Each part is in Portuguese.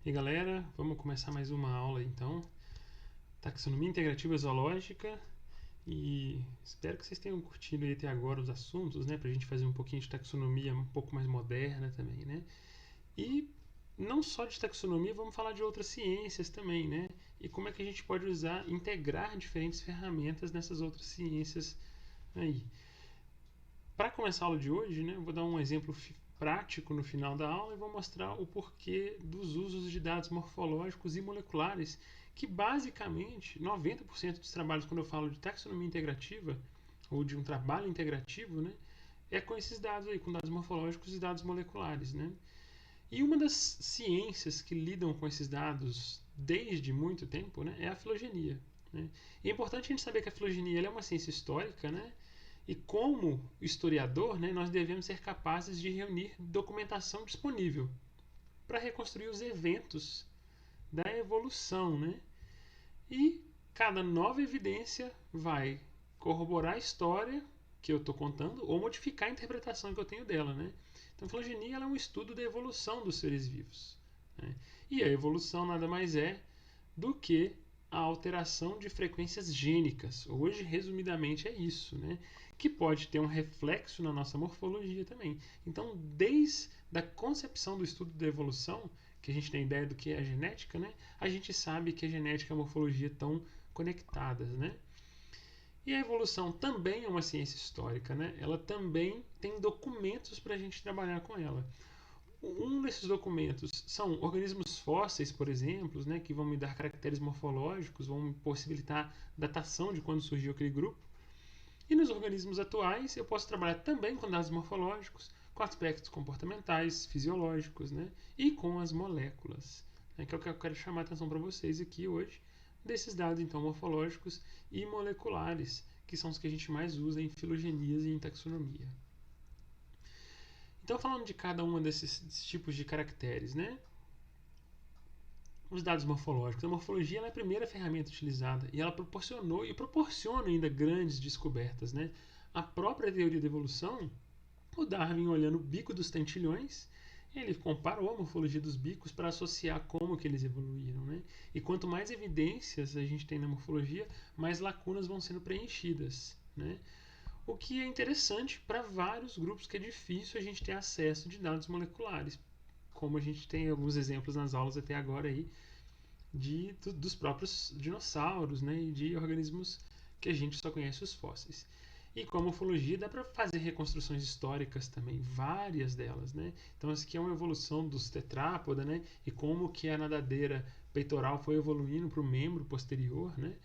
E aí, galera, vamos começar mais uma aula então. Taxonomia integrativa zoológica. E espero que vocês tenham curtido aí até agora os assuntos, né? Pra gente fazer um pouquinho de taxonomia um pouco mais moderna também, né? E não só de taxonomia, vamos falar de outras ciências também, né? E como é que a gente pode usar, integrar diferentes ferramentas nessas outras ciências aí. Para começar a aula de hoje, né, eu vou dar um exemplo prático no final da aula e vou mostrar o porquê dos usos de dados morfológicos e moleculares, que basicamente 90% dos trabalhos, quando eu falo de taxonomia integrativa, ou de um trabalho integrativo, né, é com esses dados aí, com dados morfológicos e dados moleculares. Né? E uma das ciências que lidam com esses dados desde muito tempo, né, é a filogenia. Né? E é importante a gente saber que a filogenia é uma ciência histórica, né? E como historiador, né, nós devemos ser capazes de reunir documentação disponível para reconstruir os eventos da evolução. Né? E cada nova evidência vai corroborar a história que eu estou contando ou modificar a interpretação que eu tenho dela. Né? Então, a filogenia é um estudo da evolução dos seres vivos. Né? E a evolução nada mais é do que a alteração de frequências gênicas. Hoje, resumidamente, é isso, né? Que pode ter um reflexo na nossa morfologia também. Então, desde a concepção do estudo da evolução, que a gente tem ideia do que é a genética, né? A gente sabe que a genética e a morfologia estão conectadas, né? E a evolução também é uma ciência histórica, né? Ela também tem documentos para a gente trabalhar com ela. Um desses documentos são organismos fósseis, por exemplo, né, que vão me dar caracteres morfológicos, vão me possibilitar datação de quando surgiu aquele grupo. E nos organismos atuais, eu posso trabalhar também com dados morfológicos, com aspectos comportamentais, fisiológicos, né, e com as moléculas, né, que é o que eu quero chamar a atenção para vocês aqui hoje, desses dados então morfológicos e moleculares, que são os que a gente mais usa em filogenias e em taxonomia. Então, falando de cada um desses tipos de caracteres, né? Os dados morfológicos. A morfologia é a primeira ferramenta utilizada e ela proporcionou e proporciona ainda grandes descobertas. Né? A própria teoria da evolução, o Darwin, olhando o bico dos tentilhões, ele comparou a morfologia dos bicos para associar como que eles evoluíram. Né? E quanto mais evidências a gente tem na morfologia, mais lacunas vão sendo preenchidas. Né? O que é interessante para vários grupos que é difícil a gente ter acesso de dados moleculares, como a gente tem alguns exemplos nas aulas até agora aí dos próprios dinossauros, né, e de organismos que a gente só conhece os fósseis. E com a morfologia dá para fazer reconstruções históricas também, várias delas, né? Então isso aqui é uma evolução dos tetrápoda, né? E como que a nadadeira peitoral foi evoluindo para o membro posterior, né?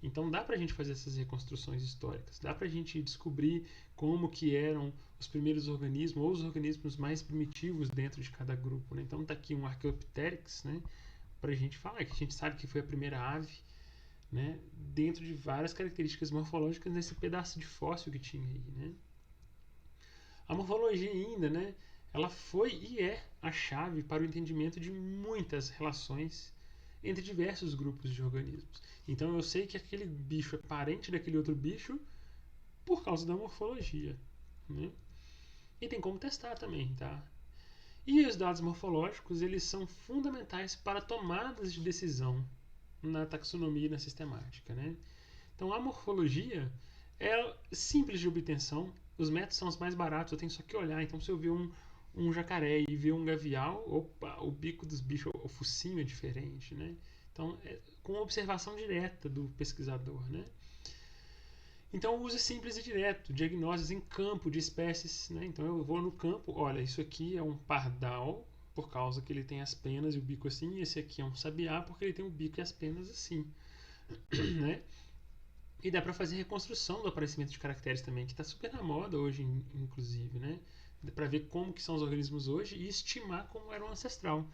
Então dá para a gente fazer essas reconstruções históricas, dá para a gente descobrir como que eram os primeiros organismos ou os organismos mais primitivos dentro de cada grupo. Né? Então está aqui um Archaeopteryx, né? Para a gente falar que a gente sabe que foi a primeira ave, né? Dentro de várias características morfológicas nesse pedaço de fóssil que tinha aí. Né? A morfologia ainda, né? Ela foi e é a chave para o entendimento de muitas relações entre diversos grupos de organismos. Então eu sei que aquele bicho é parente daquele outro bicho por causa da morfologia. Né? E tem como testar também, tá? E os dados morfológicos, eles são fundamentais para tomadas de decisão na taxonomia e na sistemática. Né? Então a morfologia é simples de obtenção, os métodos são os mais baratos, eu tenho só que olhar. Então se eu ver um jacaré e ver um gavial, opa, o bico dos bichos, o focinho é diferente, né? Então, com observação direta do pesquisador, né? Então, o uso é simples e direto, diagnósticos em campo de espécies, né? Então, eu vou no campo, olha, isso aqui é um pardal, por causa que ele tem as penas e o bico assim, e esse aqui é um sabiá, porque ele tem o bico e as penas assim, né? E dá para fazer reconstrução do aparecimento de caracteres também, que está super na moda hoje, inclusive, né? Dá para ver como que são os organismos hoje e estimar como era o ancestral.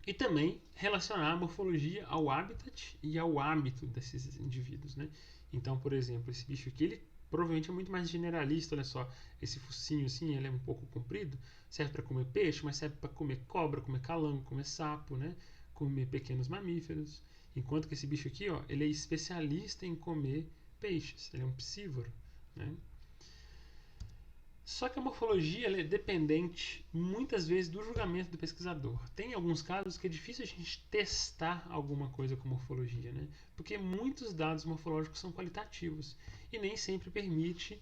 E também relacionar a morfologia ao habitat e ao hábito desses indivíduos, né? Então, por exemplo, esse bicho aqui, ele provavelmente é muito mais generalista, olha só, esse focinho assim, ele é um pouco comprido, serve para comer peixe, mas serve para comer cobra, comer calango, comer sapo, né? Comer pequenos mamíferos. Enquanto que esse bicho aqui, ó, ele é especialista em comer peixes, ele é um piscívoro, né? Só que a morfologia ela é dependente, muitas vezes, do julgamento do pesquisador. Tem alguns casos que é difícil a gente testar alguma coisa com morfologia, né? Porque muitos dados morfológicos são qualitativos e nem sempre permite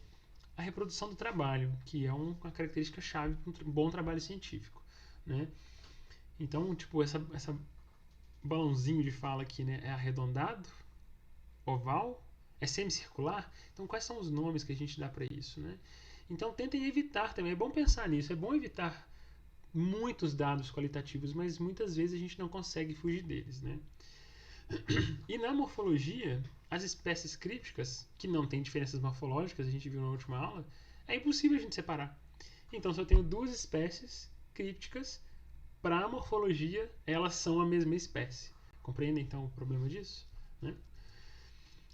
a reprodução do trabalho, que é uma característica chave para um bom trabalho científico, né? Então, tipo, essa balãozinho de fala aqui, né? É arredondado, oval, é semicircular. Então, quais são os nomes que a gente dá para isso, né? Então, tentem evitar também. É bom pensar nisso. É bom evitar muitos dados qualitativos, mas muitas vezes a gente não consegue fugir deles, né? E na morfologia, as espécies crípticas, que não têm diferenças morfológicas, a gente viu na última aula, é impossível a gente separar. Então, se eu tenho duas espécies crípticas, para a morfologia, elas são a mesma espécie. Compreendem, então, o problema disso? Né?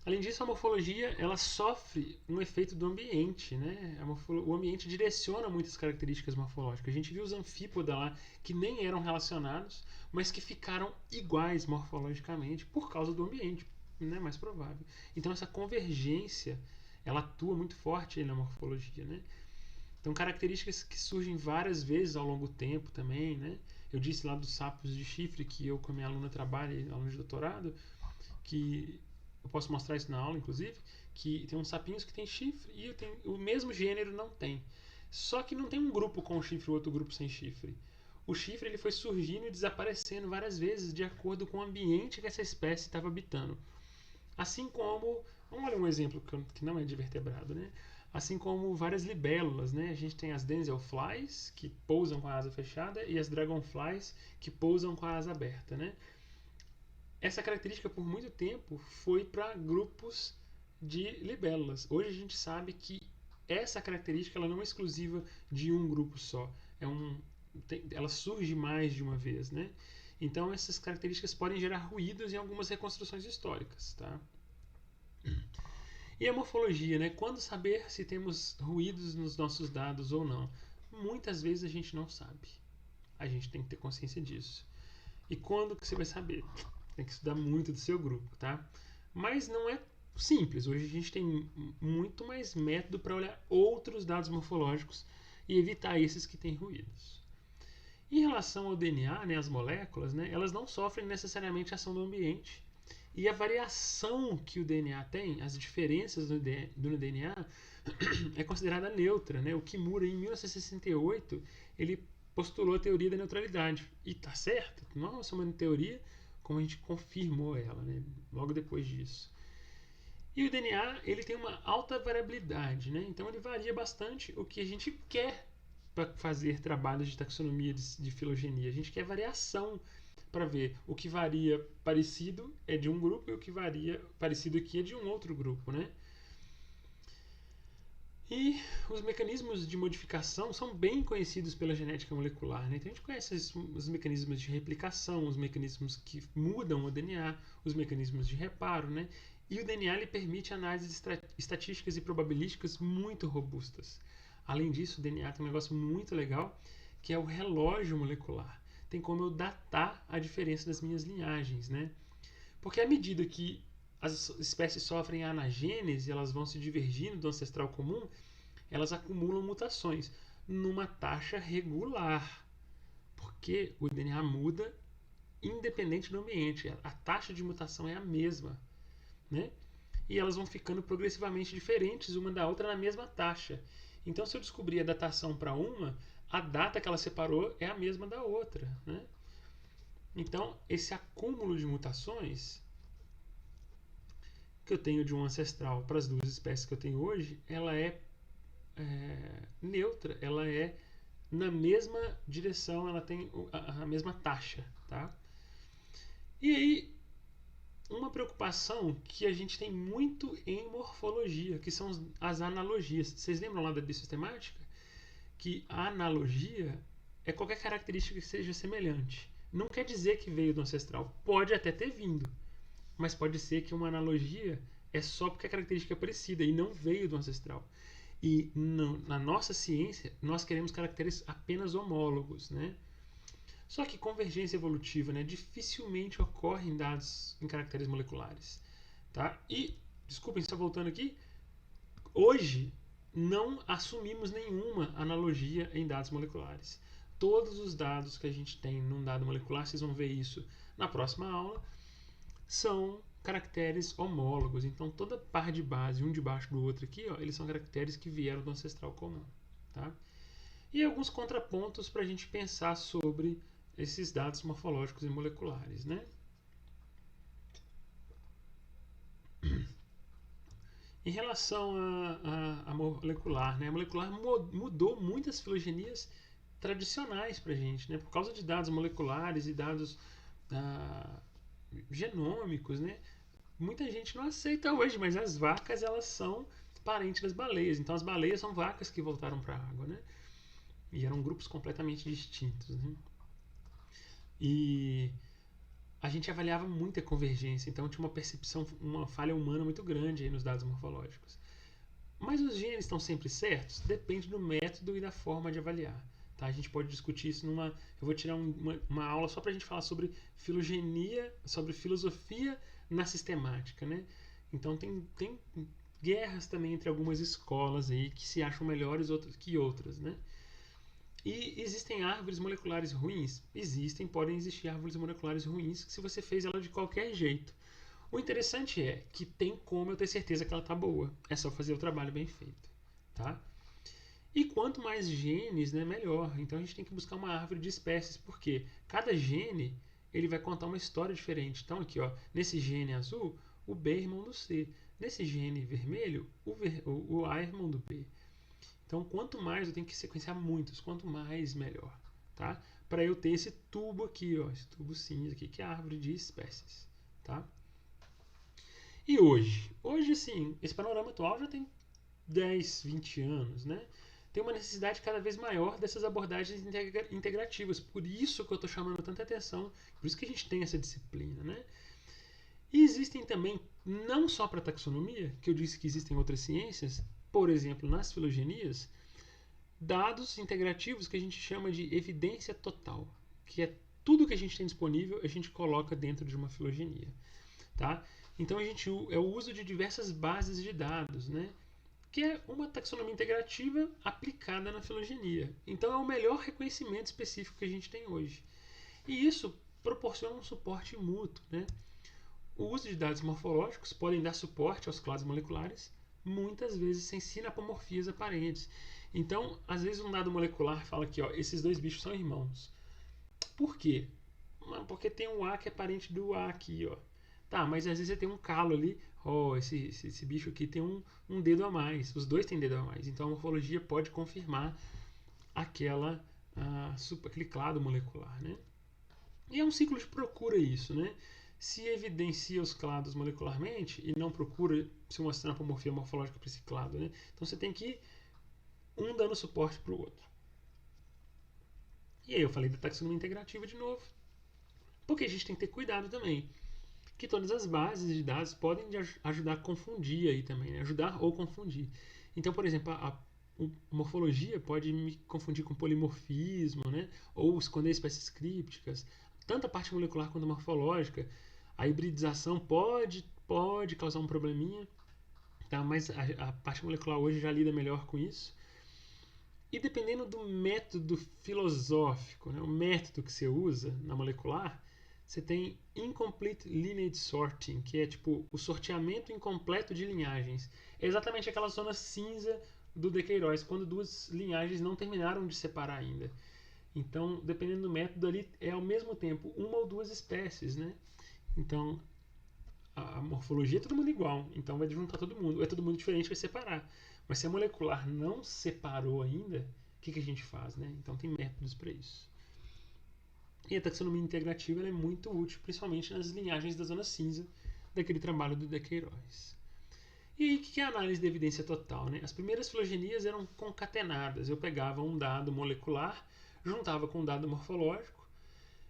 Além disso, a morfologia ela sofre um efeito do ambiente, né? O ambiente direciona muitas características morfológicas. A gente viu os anfípoda lá que nem eram relacionados, mas que ficaram iguais morfologicamente por causa do ambiente, né? Mais provável. Então essa convergência ela atua muito forte na morfologia, né? Então características que surgem várias vezes ao longo do tempo também, né? Eu disse lá dos sapos de chifre que eu com a minha aluna trabalho, aluna de doutorado, que eu posso mostrar isso na aula, inclusive, que tem uns sapinhos que tem chifre e o mesmo gênero não tem. Só que não tem um grupo com chifre e outro grupo sem chifre. O chifre ele foi surgindo e desaparecendo várias vezes de acordo com o ambiente que essa espécie estava habitando. Assim como, vamos olhar um exemplo que não é de vertebrado, né? Assim como várias libélulas, né? A gente tem as damselflies, que pousam com a asa fechada, e as dragonflies, que pousam com a asa aberta, né? Essa característica por muito tempo foi para grupos de libélulas. Hoje a gente sabe que essa característica ela não é exclusiva de um grupo só. Ela surge mais de uma vez, né? Então essas características podem gerar ruídos em algumas reconstruções históricas, tá? E a morfologia, né? Quando saber se temos ruídos nos nossos dados ou não? Muitas vezes a gente não sabe. A gente tem que ter consciência disso. E quando que você vai saber? Tem que estudar muito do seu grupo, tá? Mas não é simples. Hoje a gente tem muito mais método para olhar outros dados morfológicos e evitar esses que têm ruídos. Em relação ao DNA, né, as moléculas, né, elas não sofrem necessariamente a ação do ambiente. E a variação que o DNA tem, as diferenças do DNA, é considerada neutra. Né? O Kimura, em 1968, ele postulou a teoria da neutralidade. E tá certo, não é só uma teoria, como a gente confirmou ela, né? Logo depois disso. E o DNA ele tem uma alta variabilidade, né? Então ele varia bastante o que a gente quer para fazer trabalhos de taxonomia, de filogenia. A gente quer variação para ver o que varia parecido é de um grupo e o que varia parecido aqui é de um outro grupo, né? E os mecanismos de modificação são bem conhecidos pela genética molecular. Né? Então a gente conhece os mecanismos de replicação, os mecanismos que mudam o DNA, os mecanismos de reparo. Né? E o DNA ele permite análises estatísticas e probabilísticas muito robustas. Além disso, o DNA tem um negócio muito legal, que é o relógio molecular. Tem como eu datar a diferença das minhas linhagens. Né? Porque à medida que as espécies sofrem anagênese, elas vão se divergindo do ancestral comum, elas acumulam mutações numa taxa regular, porque o DNA muda independente do ambiente, a taxa de mutação é a mesma, né? E elas vão ficando progressivamente diferentes uma da outra na mesma taxa. Então, se eu descobrir a datação para uma, a data que ela separou é a mesma da outra, né? Então, esse acúmulo de mutações que eu tenho de um ancestral para as duas espécies que eu tenho hoje, ela é neutra, ela é na mesma direção, ela tem a mesma taxa, tá? E aí, uma preocupação que a gente tem muito em morfologia, que são as analogias. Vocês lembram lá da bissistemática? Que a analogia é qualquer característica que seja semelhante. Não quer dizer que veio do ancestral. Pode até ter vindo, mas pode ser que uma analogia é só porque a característica é parecida e não veio do ancestral. E na nossa ciência, nós queremos caracteres apenas homólogos, né? Só que convergência evolutiva, né, dificilmente ocorre em dados em caracteres moleculares. Tá? E, desculpem, só voltando aqui, hoje não assumimos nenhuma analogia em dados moleculares. Todos os dados que a gente tem num dado molecular, vocês vão ver isso na próxima aula, são caracteres homólogos. Então, toda par de base, um debaixo do outro aqui, ó, eles são caracteres que vieram do ancestral comum. Tá? E alguns contrapontos para a gente pensar sobre esses dados morfológicos e moleculares. Né? Em relação a molecular, né? A molecular mudou muitas filogenias tradicionais para a gente, né? Por causa de dados moleculares e dados genômicos, né? Muita gente não aceita hoje, mas as vacas elas são parentes das baleias. Então as baleias são vacas que voltaram para a água, né? E eram grupos completamente distintos, né? E a gente avaliava muita convergência, então tinha uma percepção, uma falha humana muito grande aí nos dados morfológicos. Mas os genes estão sempre certos? Depende do método e da forma de avaliar. Tá? A gente pode discutir isso numa. Eu vou tirar uma aula só para a gente falar sobre filogenia, sobre filosofia na sistemática. Né? Então tem guerras também entre algumas escolas aí que se acham melhores que outras. Né? E existem árvores moleculares ruins? Existem, podem existir árvores moleculares ruins se você fez ela de qualquer jeito. O interessante é que tem como eu ter certeza que ela está boa. É só fazer o trabalho bem feito. Tá? E quanto mais genes, né, melhor. Então a gente tem que buscar uma árvore de espécies, porque cada gene ele vai contar uma história diferente. Então aqui, ó, nesse gene azul, o B é irmão do C. Nesse gene vermelho, o A é irmão do B. Então, quanto mais eu tenho que sequenciar muitos, quanto mais melhor, tá? Para eu ter esse tubo aqui, ó, esse tubo cinza aqui, que é a árvore de espécies, tá? E hoje? Hoje, sim, esse panorama atual já tem 10, 20 anos, né? Tem uma necessidade cada vez maior dessas abordagens integrativas. Por isso que eu estou chamando tanta atenção, por isso que a gente tem essa disciplina, né? E existem também, não só para taxonomia, que eu disse que existem outras ciências, por exemplo, nas filogenias, dados integrativos que a gente chama de evidência total, que é tudo que a gente tem disponível, a gente coloca dentro de uma filogenia. Tá? Então a gente é o uso de diversas bases de dados, né? Que é uma taxonomia integrativa aplicada na filogenia. Então é o melhor reconhecimento específico que a gente tem hoje. E isso proporciona um suporte mútuo. Né? O uso de dados morfológicos podem dar suporte aos clados moleculares, muitas vezes sem sinapomorfias aparentes. Então, às vezes um dado molecular fala que ó, esses dois bichos são irmãos. Por quê? Porque tem um A que é parente do A aqui, ó. Tá, mas às vezes você tem um calo ali, ó, esse bicho aqui tem um dedo a mais. Os dois têm dedo a mais. Então a morfologia pode confirmar aquele clado molecular, né? E é um ciclo de procura isso, né? Se evidencia os clados molecularmente e não procura se uma sinapomorfia morfológica para esse clado, né? Então você tem que ir um dando suporte para o outro. E aí eu falei da taxonomia integrativa de novo. Porque a gente tem que ter cuidado também. Que todas as bases de dados podem ajudar a confundir aí também, né? Ajudar ou confundir. Então, por exemplo, a morfologia pode me confundir com polimorfismo, né? Ou esconder espécies crípticas. Tanto a parte molecular quanto a morfológica. A hibridização pode causar um probleminha, tá? Mas a parte molecular hoje já lida melhor com isso. E dependendo do método filosófico, né? O método que você usa na molecular, você tem incomplete lineage sorting, que é tipo o sorteamento incompleto de linhagens. É exatamente aquela zona cinza do De Queiroz, quando duas linhagens não terminaram de separar ainda. Então, dependendo do método ali, é ao mesmo tempo uma ou duas espécies, né? Então, a morfologia é todo mundo igual, então vai juntar todo mundo. É todo mundo diferente, vai separar. Mas se a molecular não separou ainda, o que a gente faz, né? Então tem métodos para isso. E a taxonomia integrativa é muito útil, principalmente nas linhagens da zona cinza, daquele trabalho do De Queiroz. E aí, o que é a análise de evidência total? Né? As primeiras filogenias eram concatenadas. Eu pegava um dado molecular, juntava com um dado morfológico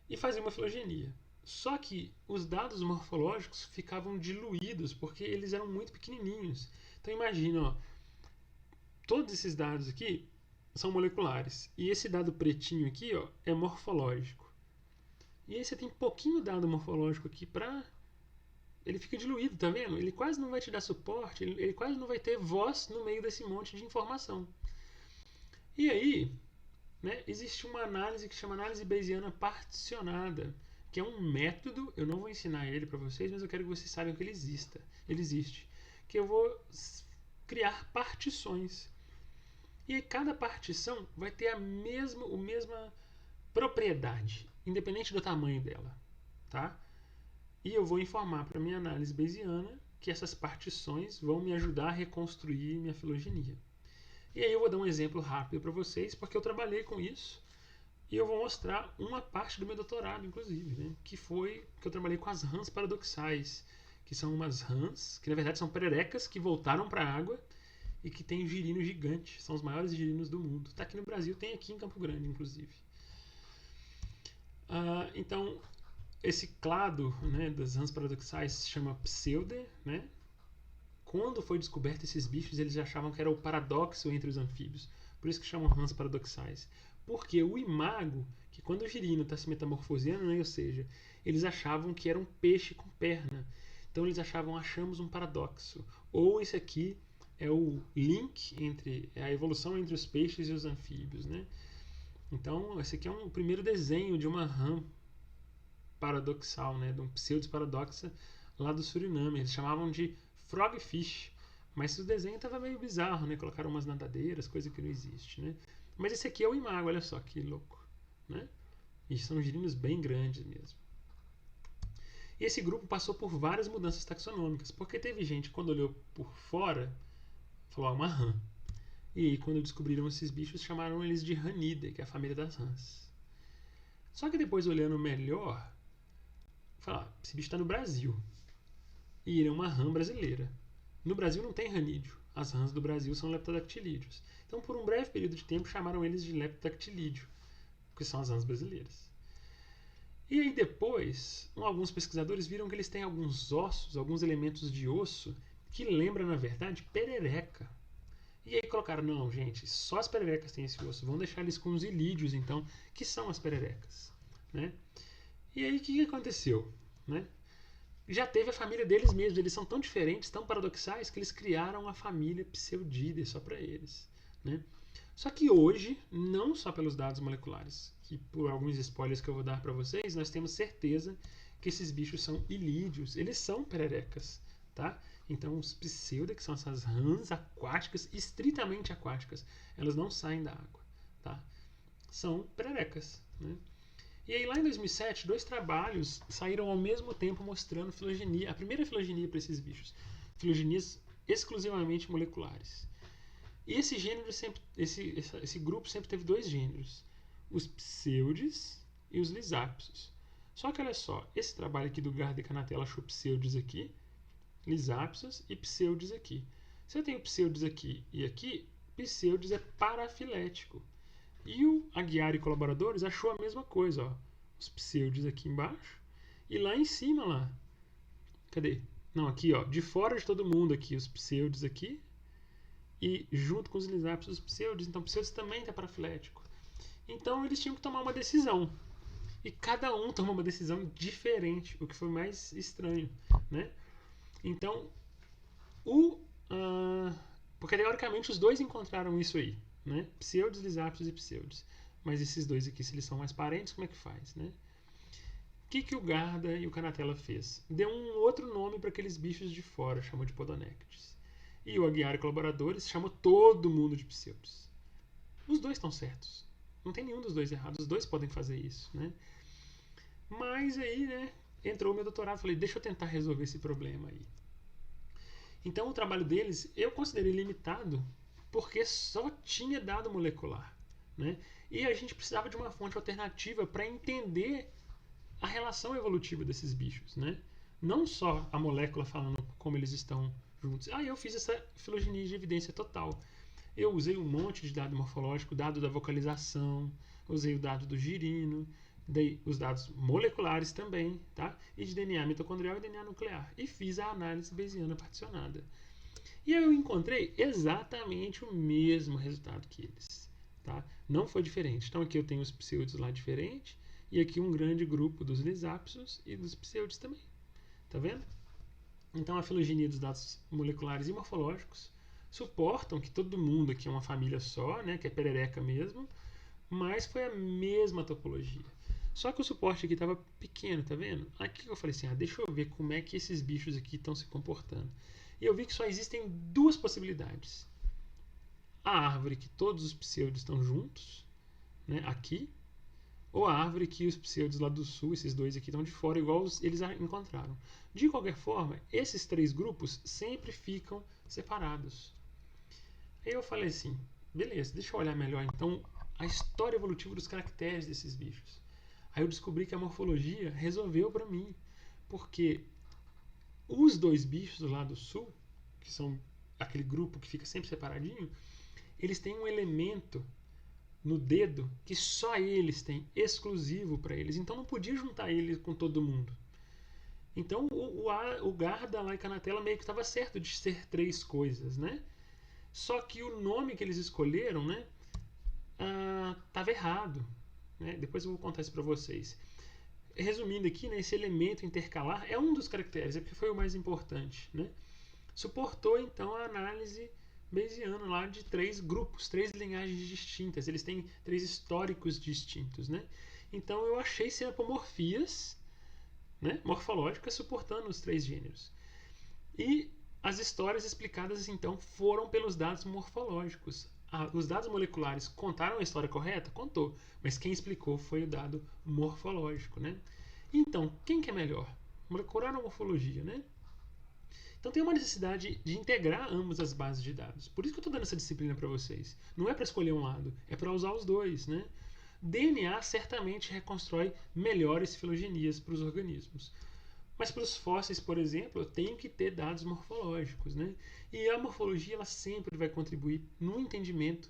e fazia uma filogenia. Só que os dados morfológicos ficavam diluídos porque eles eram muito pequenininhos. Então imagina, ó, todos esses dados aqui são moleculares. E esse dado pretinho aqui, ó, é morfológico. E aí você tem pouquinho dado morfológico aqui para ele fica diluído, tá vendo? Ele quase não vai te dar suporte, ele quase não vai ter voz no meio desse monte de informação. E aí, né, existe uma análise que chama análise bayesiana particionada, que é um método, eu não vou ensinar ele para vocês, mas eu quero que vocês saibam que ele existe, que eu vou criar partições. E aí cada partição vai ter a mesma propriedade, independente do tamanho dela, tá? E eu vou informar para minha análise bayesiana que essas partições vão me ajudar a reconstruir minha filogenia. E aí eu vou dar um exemplo rápido para vocês, porque eu trabalhei com isso e eu vou mostrar uma parte do meu doutorado, inclusive, né? Que foi que eu trabalhei com as rãs paradoxais, que são umas rãs, que na verdade são pererecas que voltaram para a água e que tem girino gigante, são os maiores girinos do mundo. Está aqui no Brasil, tem aqui em Campo Grande, inclusive. Então, esse clado, né, das rãs paradoxais se chama Pseuder, né? Quando foi descoberto esses bichos, eles achavam que era o paradoxo entre os anfíbios. Por isso que chamam rãs paradoxais. Porque o imago, que quando o girino está se metamorfoseando, né, ou seja, eles achavam que era um peixe com perna. Então eles achamos um paradoxo. Ou esse aqui é o link entre a evolução entre os peixes e os anfíbios, né? Então esse aqui é um primeiro desenho de uma rã paradoxal, né, de um pseudus paradoxa lá do Suriname. Eles chamavam de frogfish, mas o desenho estava meio bizarro, né? Colocaram umas nadadeiras, coisa que não existe, né? Mas esse aqui é o imago, olha só que louco, né? E são girinos bem grandes mesmo. E esse grupo passou por várias mudanças taxonômicas, porque teve gente, quando olhou por fora, falou, uma rã. E aí, quando descobriram esses bichos, chamaram eles de Ranidae, que é a família das rãs. Só que depois, olhando melhor, falaram, esse bicho está no Brasil. E ele é uma rã brasileira. No Brasil não tem ranídeo. As rãs do Brasil são leptodactilídeos. Então, por um breve período de tempo, chamaram eles de leptodactilídeo, que são as rãs brasileiras. E aí depois, alguns pesquisadores viram que eles têm alguns ossos, alguns elementos de osso, que lembram, na verdade, perereca. E aí colocaram, não, gente, só as pererecas têm esse osso. Vamos deixar eles com os ilídeos, então, que são as pererecas, né? E aí o que aconteceu, né? Já teve a família deles mesmos, eles são tão diferentes, tão paradoxais, que eles criaram a família Pseudidae só para eles, né? Só que hoje, não só pelos dados moleculares, que por alguns spoilers que eu vou dar para vocês, nós temos certeza que esses bichos são ilídeos, eles são pererecas, tá? Então os Pseudidae, que são essas rãs aquáticas, estritamente aquáticas, elas não saem da água, tá? São pererecas, né? E aí, lá em 2007, 2 trabalhos saíram ao mesmo tempo mostrando filogenia, a primeira filogenia para esses bichos, filogenias exclusivamente moleculares. E esse grupo sempre teve 2 gêneros, os pseudes e os lisapsos. Só que olha só, esse trabalho aqui do Gardner Canatella achou pseudes aqui, lisapsos e pseudes aqui. Se eu tenho pseudes aqui e aqui, pseudes é parafilético. E o Aguiar e colaboradores achou a mesma coisa, ó. Os pseudes aqui embaixo e lá em cima lá. Cadê? Não, aqui, ó, de fora de todo mundo aqui, os pseudes aqui e junto com os lisapsos os pseudes. Então, pseudes também está parafilético. Então, eles tinham que tomar uma decisão. E cada um tomou uma decisão diferente, o que foi mais estranho, né? Então, porque teoricamente os dois encontraram isso aí, né? Pseudes, lisapsos e pseudes. Mas esses dois aqui, se eles são mais parentes, como é que faz, né? O que o Garda e o Canatella fez? Deu um outro nome para aqueles bichos de fora, chamou de Podonectes. E o Aguiar e colaboradores chamou todo mundo de pseudes. Os dois estão certos. Não tem nenhum dos dois errado. Os dois podem fazer isso, né? Mas aí, né, entrou o meu doutorado. Falei, deixa eu tentar resolver esse problema aí. Então, o trabalho deles eu considerei limitado porque só tinha dado molecular, né? E a gente precisava de uma fonte alternativa para entender a relação evolutiva desses bichos, né? Não só a molécula falando como eles estão juntos. Eu fiz essa filogenia de evidência total. Eu usei um monte de dado morfológico, dado da vocalização, usei o dado do girino, dei os dados moleculares também, tá? E de DNA mitocondrial e DNA nuclear. E fiz a análise bayesiana particionada. E eu encontrei exatamente o mesmo resultado que eles, tá? Não foi diferente. Então aqui eu tenho os pseudos lá diferentes e aqui um grande grupo dos lisapsos e dos pseudos também. Tá vendo? Então, a filogenia dos dados moleculares e morfológicos suportam que todo mundo aqui é uma família só, né, que é perereca mesmo, mas foi a mesma topologia. Só que o suporte aqui estava pequeno, tá vendo? Aqui eu falei assim, deixa eu ver como é que esses bichos aqui estão se comportando. E eu vi que só existem duas possibilidades. A árvore que todos os pseudos estão juntos, né, aqui, ou a árvore que os pseudos lá do sul, esses dois aqui, estão de fora, igual eles encontraram. De qualquer forma, esses três grupos sempre ficam separados. Aí eu falei assim, beleza, deixa eu olhar melhor então a história evolutiva dos caracteres desses bichos. Aí eu descobri que a morfologia resolveu para mim, porque os dois bichos do lado sul, que são aquele grupo que fica sempre separadinho, eles têm um elemento no dedo que só eles têm, exclusivo para eles. Então não podia juntar eles com todo mundo. Então o Garda lá em Canatela meio que estava certo de ser três coisas, né? Só que o nome que eles escolheram, né, estava errado. Né? Depois eu vou contar isso para vocês. Resumindo aqui, né, esse elemento intercalar é um dos caracteres, é porque foi o mais importante. Né? Suportou então a análise bayesiana lá de três grupos, três linhagens distintas. Eles têm três históricos distintos. Né? Então eu achei serapomorfias, né, morfológicas suportando os três gêneros. E as histórias explicadas então foram pelos dados morfológicos. Os dados moleculares contaram a história correta? Contou. Mas quem explicou foi o dado morfológico. Né? Então, quem que é melhor? Molecular ou morfologia? Né? Então tem uma necessidade de integrar ambas as bases de dados. Por isso que eu estou dando essa disciplina para vocês. Não é para escolher um lado, é para usar os dois. Né? DNA certamente reconstrói melhores filogenias para os organismos. Mas para os fósseis, por exemplo, eu tenho que ter dados morfológicos. Né? E a morfologia ela sempre vai contribuir no entendimento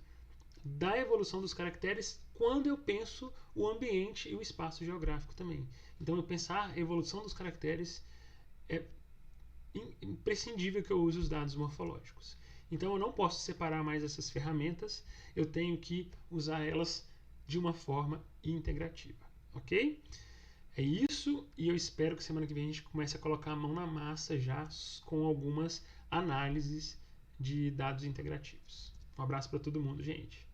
da evolução dos caracteres quando eu penso o ambiente e o espaço geográfico também. Então, eu pensar a evolução dos caracteres é imprescindível que eu use os dados morfológicos. Então, eu não posso separar mais essas ferramentas, eu tenho que usar elas de uma forma integrativa. Ok? É isso, e eu espero que semana que vem a gente comece a colocar a mão na massa já com algumas análises de dados integrativos. Um abraço para todo mundo, gente.